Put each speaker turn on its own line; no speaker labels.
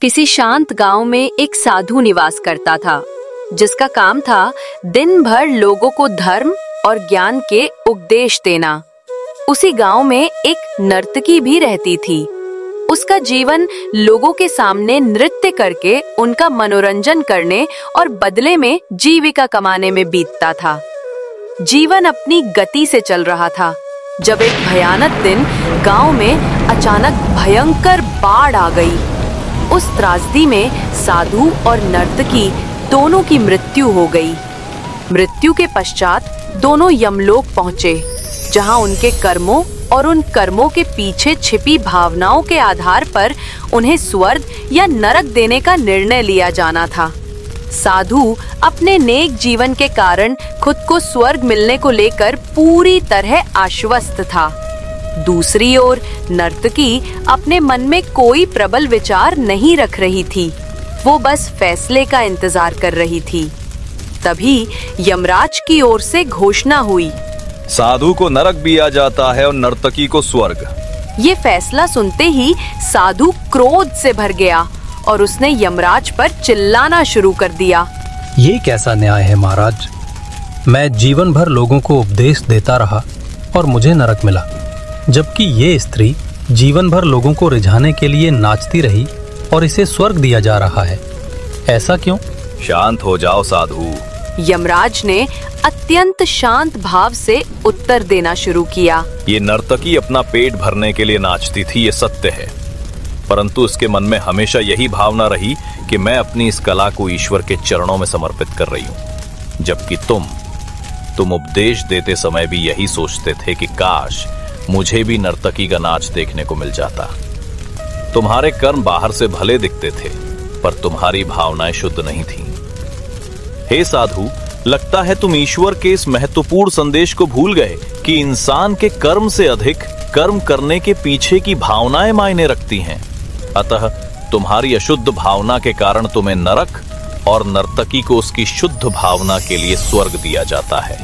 किसी शांत गांव में एक साधु निवास करता था, जिसका काम था दिन भर लोगों को धर्म और ज्ञान के उपदेश देना। उसी गांव में एक नर्तकी भी रहती थी। उसका जीवन लोगों के सामने नृत्य करके उनका मनोरंजन करने और बदले में जीविका कमाने में बीतता था। जीवन अपनी गति से चल रहा था जब एक भयानक दिन गांव में अचानक भयंकर बाढ़ आ गई। उस त्रासदी में साधु और नर्तकी दोनों की मृत्यु हो गई। मृत्यु के पश्चात दोनों यमलोक पहुंचे, जहां उनके कर्मों और उन कर्मों के पीछे छिपी भावनाओं के आधार पर उन्हें स्वर्ग या नरक देने का निर्णय लिया जाना था। साधु अपने नेक जीवन के कारण खुद को स्वर्ग मिलने को लेकर पूरी तरह आश्वस्त था। दूसरी ओर नर्तकी अपने मन में कोई प्रबल विचार नहीं रख रही थी। वो बस फैसले का इंतजार कर रही थी। तभी यमराज की ओर से घोषणा हुई,
साधु को नरक दिया जाता है और नर्तकी को स्वर्ग।
ये फैसला सुनते ही साधु क्रोध से भर गया और उसने यमराज पर चिल्लाना शुरू कर दिया।
ये कैसा न्याय है महाराज? मैं जीवन भर लोगों को उपदेश देता रहा और मुझे नरक मिला, जबकि ये स्त्री जीवन भर लोगों को रिझाने के लिए नाचती रही और इसे स्वर्ग दिया जा रहा है। ऐसा क्यों?
शांत हो जाओ साधु।
यमराज ने अत्यंत शांत भाव से उत्तर देना शुरू किया।
ये नर्तकी अपना पेट भरने के लिए नाचती थी, ये सत्य है, परंतु उसके मन में हमेशा यही भावना रही कि मैं अपनी इस कला को ईश्वर के चरणों में समर्पित कर रही हूँ। जबकि तुम उपदेश देते समय भी यही सोचते थे कि काश मुझे भी नर्तकी का नाच देखने को मिल जाता। तुम्हारे कर्म बाहर से भले दिखते थे, पर तुम्हारी भावनाएं शुद्ध नहीं थीं। हे साधु, लगता है तुम ईश्वर के इस महत्वपूर्ण संदेश को भूल गए कि इंसान के कर्म से अधिक कर्म करने के पीछे की भावनाएं मायने रखती हैं। अतः तुम्हारी अशुद्ध भावना के कारण तुम्हें नरक और नर्तकी को उसकी शुद्ध भावना के लिए स्वर्ग दिया जाता है।